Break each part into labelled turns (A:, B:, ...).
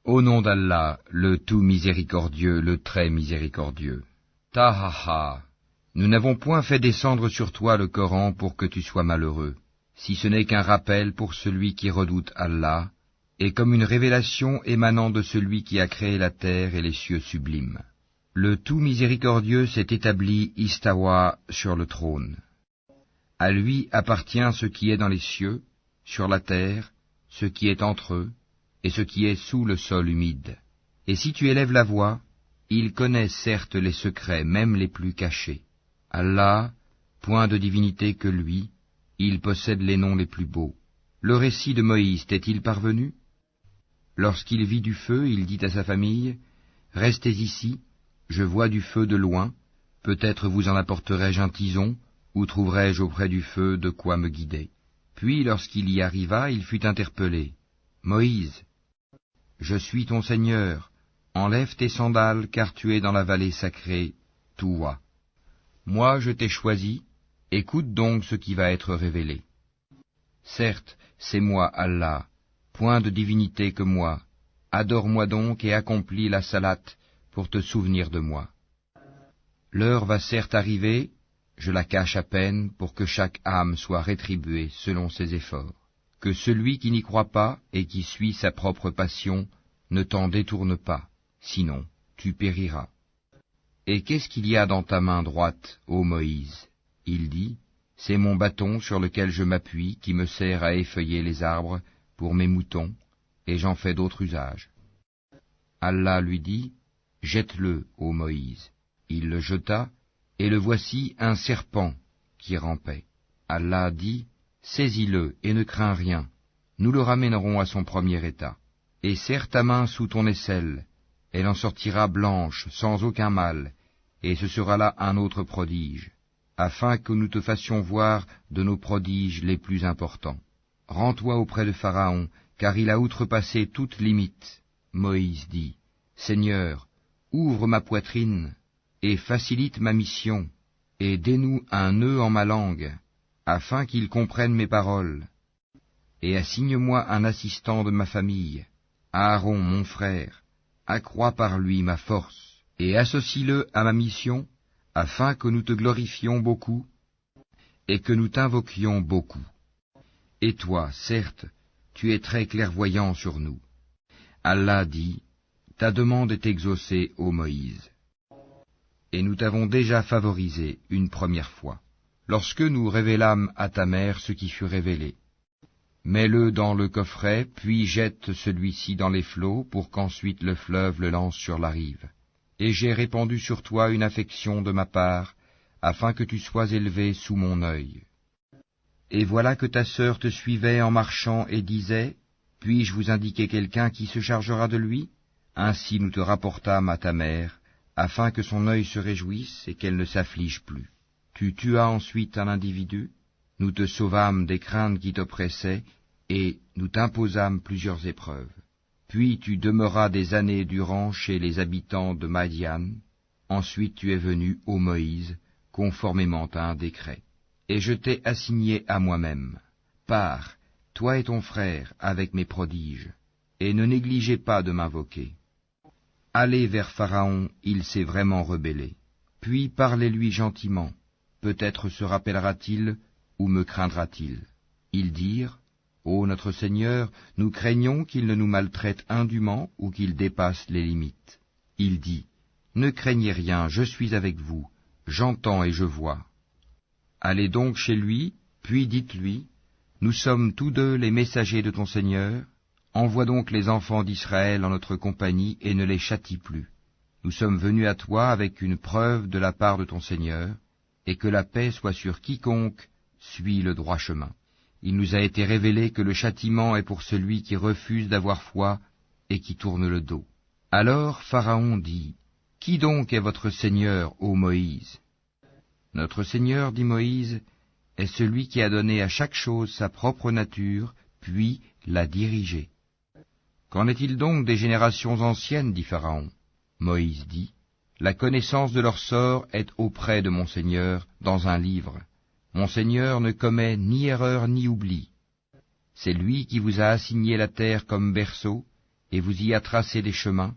A: Au nom d'Allah, le tout miséricordieux, le très miséricordieux. Tahaha, nous n'avons point fait descendre sur toi le Coran pour que tu sois malheureux, si ce n'est qu'un rappel pour celui qui redoute Allah, et comme une révélation émanant de celui qui a créé la terre et les cieux sublimes. Le tout miséricordieux s'est établi istawa sur le trône. À lui appartient ce qui est dans les cieux, sur la terre, ce qui est entre eux, et ce qui est sous le sol humide. Et si tu élèves la voix, il connaît certes les secrets, même les plus cachés. Allah, point de divinité que lui, il possède les noms les plus beaux. Le récit de Moïse t'est-il parvenu? Lorsqu'il vit du feu, il dit à sa famille, « Restez ici, je vois du feu de loin, peut-être vous en apporterai-je un tison, ou trouverai-je auprès du feu de quoi me guider. » Puis lorsqu'il y arriva, il fut interpellé. « Moïse, je suis ton Seigneur, enlève tes sandales, car tu es dans la vallée sacrée, Touwa. Moi je t'ai choisi, écoute donc ce qui va être révélé. Certes, c'est moi Allah, point de divinité que moi, adore-moi donc et accomplis la salate pour te souvenir de moi. L'heure va certes arriver, je la cache à peine pour que chaque âme soit rétribuée selon ses efforts. Que celui qui n'y croit pas et qui suit sa propre passion ne t'en détourne pas, sinon tu périras. Et qu'est-ce qu'il y a dans ta main droite, ô Moïse? Il dit, c'est mon bâton sur lequel je m'appuie qui me sert à effeuiller les arbres pour mes moutons, et j'en fais d'autres usages. Allah lui dit, jette-le, ô Moïse. Il le jeta, et le voici un serpent qui rampait. Allah dit, saisis-le et ne crains rien, nous le ramènerons à son premier état. Et serre ta main sous ton aisselle, elle en sortira blanche, sans aucun mal, et ce sera là un autre prodige, afin que nous te fassions voir de nos prodiges les plus importants. Rends-toi auprès de Pharaon, car il a outrepassé toute limite. Moïse dit, Seigneur, ouvre ma poitrine, et facilite ma mission, et dénoue un nœud en ma langue, afin qu'il comprenne mes paroles, et assigne-moi un assistant de ma famille, Aaron mon frère, accrois par lui ma force, et associe-le à ma mission, afin que nous te glorifions beaucoup, et que nous t'invoquions beaucoup. Et toi, certes, tu es très clairvoyant sur nous. Allah dit, ta demande est exaucée, ô Moïse. Et nous t'avons déjà favorisé une première fois, lorsque nous révélâmes à ta mère ce qui fut révélé. Mets-le dans le coffret, puis jette celui-ci dans les flots, pour qu'ensuite le fleuve le lance sur la rive. Et j'ai répandu sur toi une affection de ma part, afin que tu sois élevé sous mon œil. Et voilà que ta sœur te suivait en marchant et disait, puis-je vous indiquer quelqu'un qui se chargera de lui? Ainsi nous te rapportâmes à ta mère, afin que son œil se réjouisse et qu'elle ne s'afflige plus. Tu tuas ensuite un individu, nous te sauvâmes des craintes qui t'oppressaient, et nous t'imposâmes plusieurs épreuves. Puis tu demeuras des années durant chez les habitants de Madian. Ensuite tu es venu, ô Moïse, conformément à un décret. Et je t'ai assigné à moi-même. Pars, toi et ton frère, avec mes prodiges, et ne négligez pas de m'invoquer. Allez vers Pharaon, il s'est vraiment rebellé. Puis parlez-lui gentiment, peut-être se rappellera-t-il, ou me craindra-t-il. Ils dirent, ô notre Seigneur, nous craignons qu'il ne nous maltraite indûment ou qu'il dépasse les limites. Il dit, ne craignez rien, je suis avec vous, j'entends et je vois. Allez donc chez lui, puis dites-lui, nous sommes tous deux les messagers de ton Seigneur, envoie donc les enfants d'Israël en notre compagnie et ne les châtie plus. Nous sommes venus à toi avec une preuve de la part de ton Seigneur, et que la paix soit sur quiconque suit le droit chemin. Il nous a été révélé que le châtiment est pour celui qui refuse d'avoir foi et qui tourne le dos. Alors Pharaon dit, qui donc est votre Seigneur, ô Moïse? Notre Seigneur, dit Moïse, est celui qui a donné à chaque chose sa propre nature, puis l'a dirigée. Qu'en est-il donc des générations anciennes, dit Pharaon? Moïse dit, la connaissance de leur sort est auprès de mon Seigneur dans un livre. Mon Seigneur ne commet ni erreur ni oubli. C'est lui qui vous a assigné la terre comme berceau, et vous y a tracé des chemins,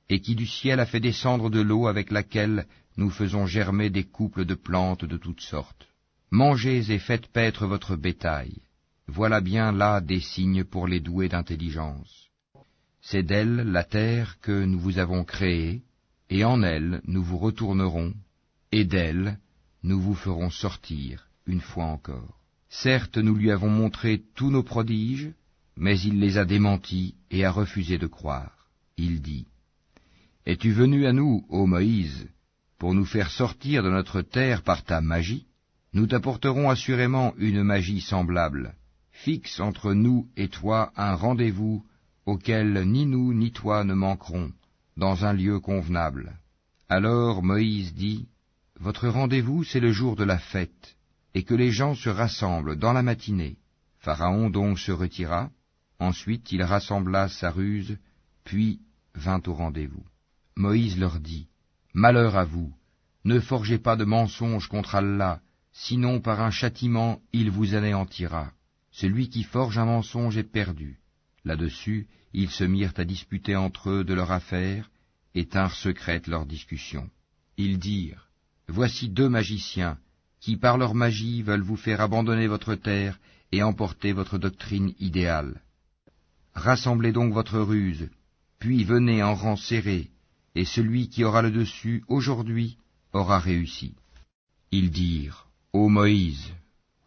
A: et qui du ciel a fait descendre de l'eau avec laquelle nous faisons germer des couples de plantes de toutes sortes. Mangez et faites paître votre bétail. Voilà bien là des signes pour les doués d'intelligence. C'est d'elle, la terre, que nous vous avons créée, et en elle nous vous retournerons, et d'elle nous vous ferons sortir une fois encore. Certes, nous lui avons montré tous nos prodiges, mais il les a démentis et a refusé de croire. Il dit, « Es-tu venu à nous, ô Moïse, pour nous faire sortir de notre terre par ta magie? Nous t'apporterons assurément une magie semblable. Fixe entre nous et toi un rendez-vous auquel ni nous ni toi ne manquerons, dans un lieu convenable. » Alors Moïse dit, « Votre rendez-vous, c'est le jour de la fête, et que les gens se rassemblent dans la matinée. » Pharaon donc se retira, ensuite il rassembla sa ruse, puis vint au rendez-vous. Moïse leur dit, « Malheur à vous, ne forgez pas de mensonges contre Allah, sinon par un châtiment il vous anéantira. Celui qui forge un mensonge est perdu. » Là-dessus, ils se mirent à disputer entre eux de leur affaire, et tinrent secrète leur discussion. Ils dirent, « Voici deux magiciens, qui par leur magie veulent vous faire abandonner votre terre et emporter votre doctrine idéale. Rassemblez donc votre ruse, puis venez en rang serré, et celui qui aura le dessus aujourd'hui aura réussi. » Ils dirent, « Ô Moïse,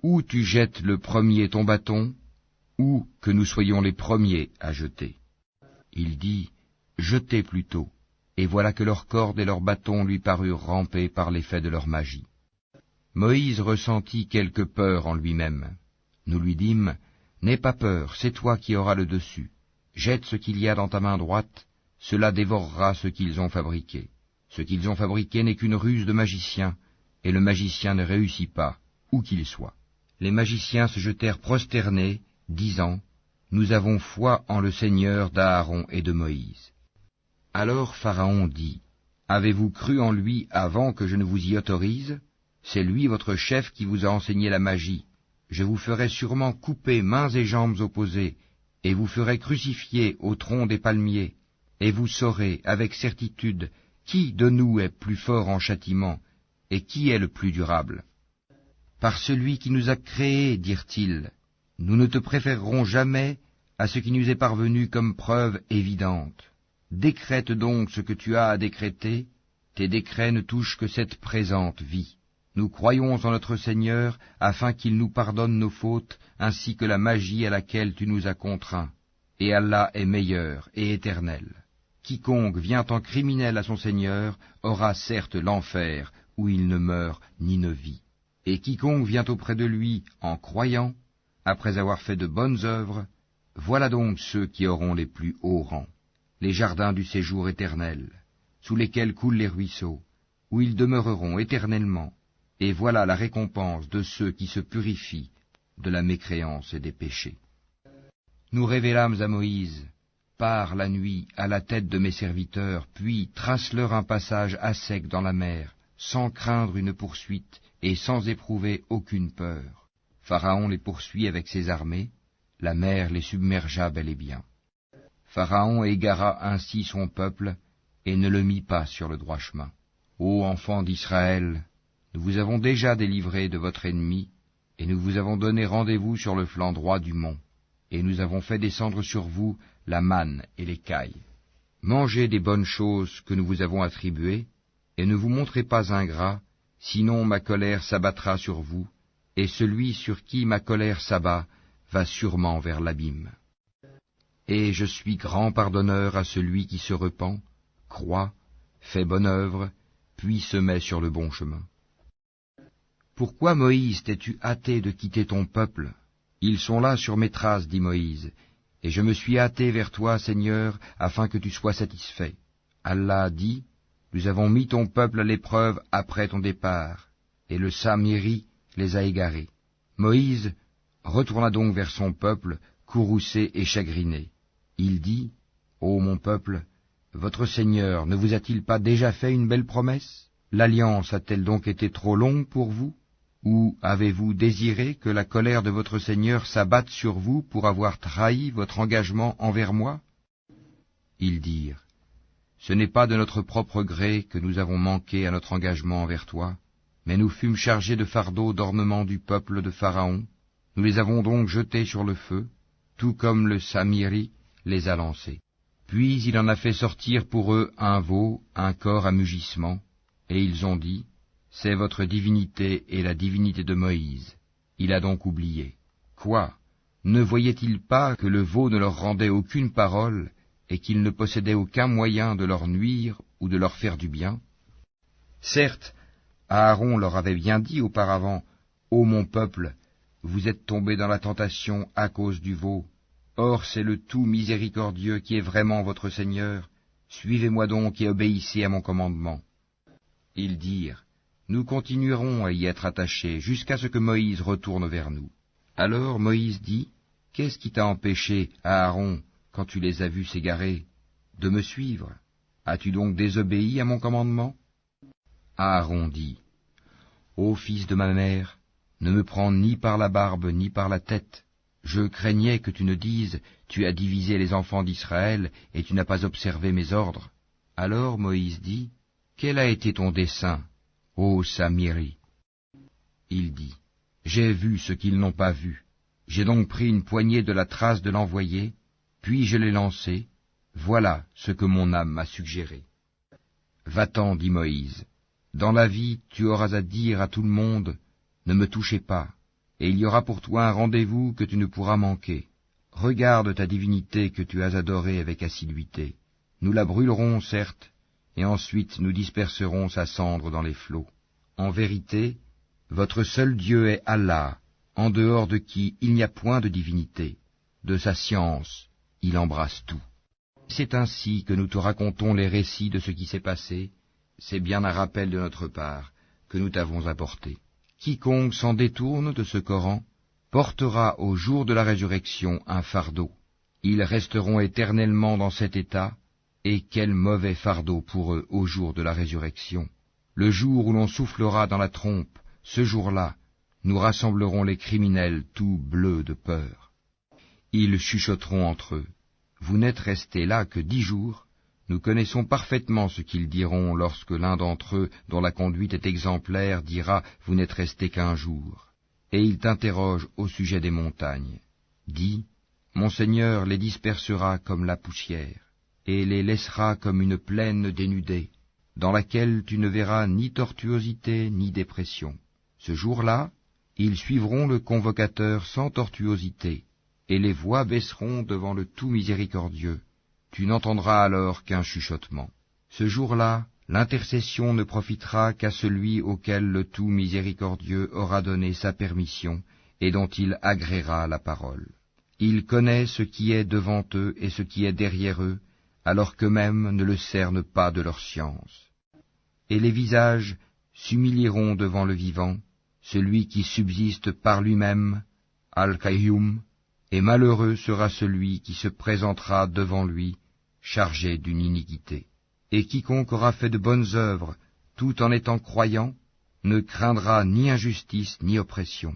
A: ou tu jettes le premier ton bâton, ou que nous soyons les premiers à jeter. » Il dit, « Jetez plutôt. » Et voilà que leurs cordes et leurs bâtons lui parurent ramper par l'effet de leur magie. Moïse ressentit quelque peur en lui-même. Nous lui dîmes, « N'aie pas peur, c'est toi qui auras le dessus. Jette ce qu'il y a dans ta main droite, cela dévorera ce qu'ils ont fabriqué. Ce qu'ils ont fabriqué n'est qu'une ruse de magicien, et le magicien ne réussit pas, où qu'il soit. » Les magiciens se jetèrent prosternés, disant, « Nous avons foi en le Seigneur d'Aaron et de Moïse. » Alors Pharaon dit, « Avez-vous cru en lui avant que je ne vous y autorise? C'est lui votre chef qui vous a enseigné la magie. Je vous ferai sûrement couper mains et jambes opposées, et vous ferai crucifier au tronc des palmiers, et vous saurez avec certitude qui de nous est plus fort en châtiment, et qui est le plus durable. Par celui qui nous a créés, dirent-ils, nous ne te préférerons jamais à ce qui nous est parvenu comme preuve évidente. Décrète donc ce que tu as à décréter, tes décrets ne touchent que cette présente vie. Nous croyons en notre Seigneur afin qu'il nous pardonne nos fautes ainsi que la magie à laquelle tu nous as contraints. Et Allah est meilleur et éternel. Quiconque vient en criminel à son Seigneur aura certes l'enfer où il ne meurt ni ne vit. Et quiconque vient auprès de lui en croyant, après avoir fait de bonnes œuvres, voilà donc ceux qui auront les plus hauts rangs. Les jardins du séjour éternel, sous lesquels coulent les ruisseaux, où ils demeureront éternellement, et voilà la récompense de ceux qui se purifient de la mécréance et des péchés. Nous révélâmes à Moïse, pars la nuit à la tête de mes serviteurs, puis trace-leur un passage à sec dans la mer, sans craindre une poursuite et sans éprouver aucune peur. Pharaon les poursuit avec ses armées, la mer les submergea bel et bien. Pharaon égara ainsi son peuple, et ne le mit pas sur le droit chemin. Ô enfants d'Israël, nous vous avons déjà délivrés de votre ennemi, et nous vous avons donné rendez-vous sur le flanc droit du mont, et nous avons fait descendre sur vous la manne et l'écaille. Mangez des bonnes choses que nous vous avons attribuées, et ne vous montrez pas ingrats, sinon ma colère s'abattra sur vous, et celui sur qui ma colère s'abat va sûrement vers l'abîme. Et je suis grand pardonneur à celui qui se repent, croit, fait bonne œuvre, puis se met sur le bon chemin. Pourquoi, Moïse, t'es-tu hâté de quitter ton peuple? Ils sont là sur mes traces, dit Moïse, et je me suis hâté vers toi, Seigneur, afin que tu sois satisfait. Allah dit, nous avons mis ton peuple à l'épreuve après ton départ, et le Samiri les a égarés. Moïse retourna donc vers son peuple, courroucé et chagriné. Il dit, ô mon peuple, votre Seigneur ne vous a-t-il pas déjà fait une belle promesse? L'alliance a-t-elle donc été trop longue pour vous? Ou avez-vous désiré que la colère de votre Seigneur s'abatte sur vous pour avoir trahi votre engagement envers moi? Ils dirent, ce n'est pas de notre propre gré que nous avons manqué à notre engagement envers toi, mais nous fûmes chargés de fardeaux d'ornement du peuple de Pharaon, nous les avons donc jetés sur le feu, tout comme le Samiri les a lancés. Puis il en a fait sortir pour eux un veau, un corps à mugissement, et ils ont dit, c'est votre divinité et la divinité de Moïse. Il a donc oublié. Quoi? Ne voyait-il pas que le veau ne leur rendait aucune parole, et qu'il ne possédait aucun moyen de leur nuire ou de leur faire du bien? Certes, Aaron leur avait bien dit auparavant, ô mon peuple, vous êtes tombés dans la tentation à cause du veau. Or c'est le tout miséricordieux qui est vraiment votre Seigneur. Suivez-moi donc et obéissez à mon commandement. Ils dirent, nous continuerons à y être attachés jusqu'à ce que Moïse retourne vers nous. Alors Moïse dit, qu'est-ce qui t'a empêché, Aaron, quand tu les as vus s'égarer, de me suivre? As-tu donc désobéi à mon commandement? Aaron dit, ô fils de ma mère, ne me prends ni par la barbe ni par la tête. Je craignais que tu ne dises, tu as divisé les enfants d'Israël et tu n'as pas observé mes ordres. Alors Moïse dit, quel a été ton dessein, ô Samiri? Il dit, j'ai vu ce qu'ils n'ont pas vu. J'ai donc pris une poignée de la trace de l'envoyé, puis je l'ai lancé. Voilà ce que mon âme m'a suggéré. Va-t'en, dit Moïse. Dans la vie, tu auras à dire à tout le monde, ne me touchez pas, et il y aura pour toi un rendez-vous que tu ne pourras manquer. Regarde ta divinité que tu as adorée avec assiduité. Nous la brûlerons, certes, et ensuite nous disperserons sa cendre dans les flots. En vérité, votre seul Dieu est Allah, en dehors de qui il n'y a point de divinité. De sa science, il embrasse tout. C'est ainsi que nous te racontons les récits de ce qui s'est passé. C'est bien un rappel de notre part que nous t'avons apporté. Quiconque s'en détourne de ce Coran portera au jour de la résurrection un fardeau. Ils resteront éternellement dans cet état, et quel mauvais fardeau pour eux au jour de la résurrection. Le jour où l'on soufflera dans la trompe, ce jour-là, nous rassemblerons les criminels tout bleus de peur. Ils chuchoteront entre eux. Vous n'êtes restés là que 10 jours. Nous connaissons parfaitement ce qu'ils diront lorsque l'un d'entre eux, dont la conduite est exemplaire, dira « Vous n'êtes restés qu'1 jour ». Et il t'interroge au sujet des montagnes. Dis, mon Seigneur les dispersera comme la poussière, et les laissera comme une plaine dénudée, dans laquelle tu ne verras ni tortuosité ni dépression. Ce jour-là, ils suivront le convocateur sans tortuosité, et les voix baisseront devant le tout miséricordieux. Tu n'entendras alors qu'un chuchotement. Ce jour-là, l'intercession ne profitera qu'à celui auquel le tout miséricordieux aura donné sa permission et dont il agréera la parole. Il connaît ce qui est devant eux et ce qui est derrière eux, alors qu'eux-mêmes ne le cernent pas de leur science. Et les visages s'humilieront devant le vivant, celui qui subsiste par lui-même, Al-Qayyum, et malheureux sera celui qui se présentera devant lui, chargé d'une iniquité. Et quiconque aura fait de bonnes œuvres, tout en étant croyant, ne craindra ni injustice ni oppression.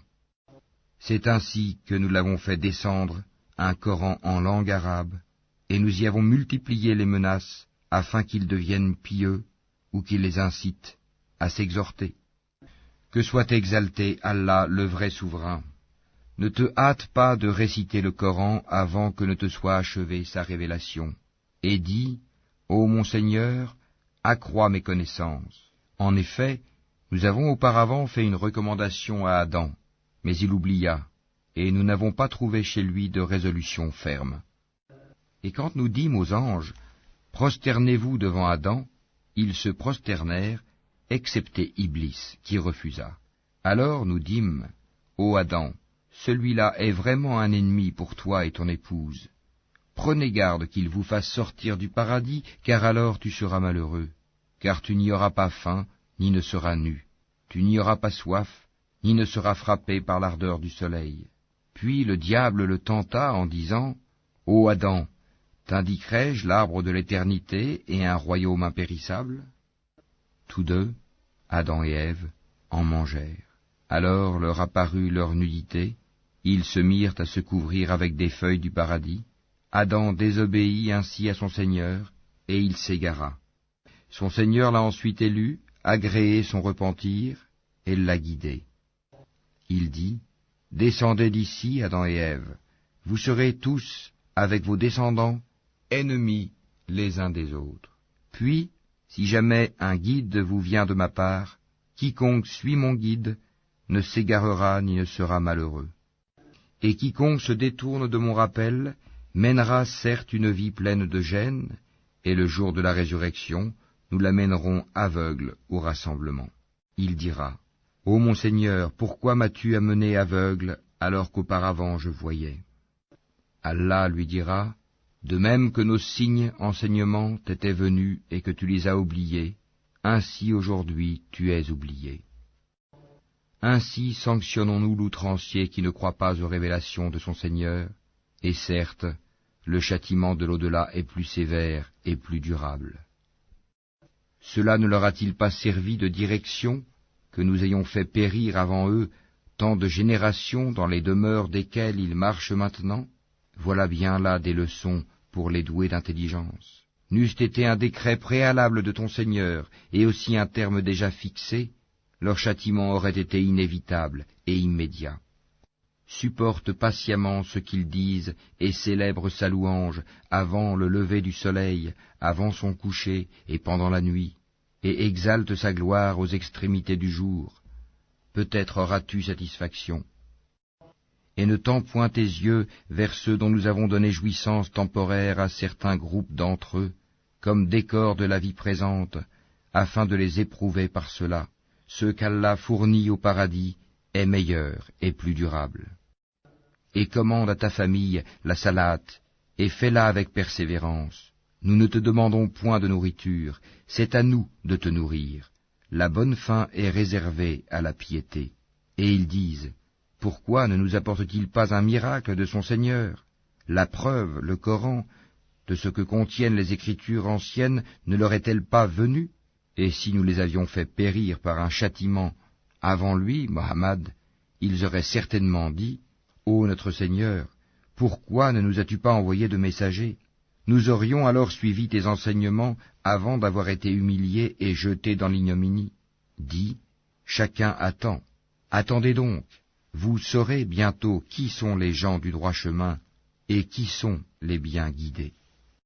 A: C'est ainsi que nous l'avons fait descendre, un Coran en langue arabe, et nous y avons multiplié les menaces, afin qu'ils deviennent pieux, ou qu'ils les incitent à s'exhorter. Que soit exalté Allah, le vrai souverain. Ne te hâte pas de réciter le Coran avant que ne te soit achevée sa révélation, et dis, ô mon Seigneur, accrois mes connaissances. En effet, nous avons auparavant fait une recommandation à Adam, mais il oublia, et nous n'avons pas trouvé chez lui de résolution ferme. Et quand nous dîmes aux anges, prosternez-vous devant Adam, ils se prosternèrent, excepté Iblis, qui refusa. Alors nous dîmes, ô Adam, celui-là est vraiment un ennemi pour toi et ton épouse. Prenez garde qu'il vous fasse sortir du paradis, car alors tu seras malheureux, car tu n'y auras pas faim, ni ne seras nu. Tu n'y auras pas soif, ni ne seras frappé par l'ardeur du soleil. Puis le diable le tenta en disant, ô Adam, t'indiquerai-je l'arbre de l'éternité et un royaume impérissable? Tous deux, Adam et Ève, en mangèrent. Alors leur apparut leur nudité, ils se mirent à se couvrir avec des feuilles du paradis. Adam désobéit ainsi à son Seigneur, et il s'égara. Son Seigneur l'a ensuite élu, agréé son repentir, et l'a guidé. Il dit, « Descendez d'ici, Adam et Ève, vous serez tous, avec vos descendants, ennemis les uns des autres. Puis, si jamais un guide vous vient de ma part, quiconque suit mon guide ne s'égarera ni ne sera malheureux. Et quiconque se détourne de mon rappel mènera certes une vie pleine de gêne, et le jour de la résurrection, nous l'amènerons aveugle au rassemblement. Il dira, « Ô mon Seigneur, pourquoi m'as-tu amené aveugle alors qu'auparavant je voyais ?» Allah lui dira, « De même que nos signes enseignements t'étaient venus et que tu les as oubliés, ainsi aujourd'hui tu es oublié. » Ainsi sanctionnons-nous l'outrancier qui ne croit pas aux révélations de son Seigneur, et certes, le châtiment de l'au-delà est plus sévère et plus durable. Cela ne leur a-t-il pas servi de direction que nous ayons fait périr avant eux tant de générations dans les demeures desquelles ils marchent maintenant? Voilà bien là des leçons pour les doués d'intelligence. N'eût été un décret préalable de ton Seigneur, et aussi un terme déjà fixé, leur châtiment aurait été inévitable et immédiat. Supporte patiemment ce qu'ils disent et célèbre sa louange avant le lever du soleil, avant son coucher et pendant la nuit, et exalte sa gloire aux extrémités du jour. Peut-être auras-tu satisfaction. Et ne tends point tes yeux vers ceux dont nous avons donné jouissance temporaire à certains groupes d'entre eux, comme décor de la vie présente, afin de les éprouver par cela. Ce qu'Allah fournit au paradis est meilleur et plus durable. Et commande à ta famille la salate, et fais-la avec persévérance. Nous ne te demandons point de nourriture, c'est à nous de te nourrir. La bonne fin est réservée à la piété. Et ils disent, pourquoi ne nous apporte-t-il pas un miracle de son Seigneur? La preuve, le Coran, de ce que contiennent les Écritures anciennes ne leur est-elle pas venue? Et si nous les avions fait périr par un châtiment avant lui, Mohammed, ils auraient certainement dit, ô notre Seigneur, pourquoi ne nous as-tu pas envoyé de messagers? Nous aurions alors suivi tes enseignements avant d'avoir été humiliés et jetés dans l'ignominie. Dis, chacun attend. Attendez donc, vous saurez bientôt qui sont les gens du droit chemin et qui sont les bien guidés.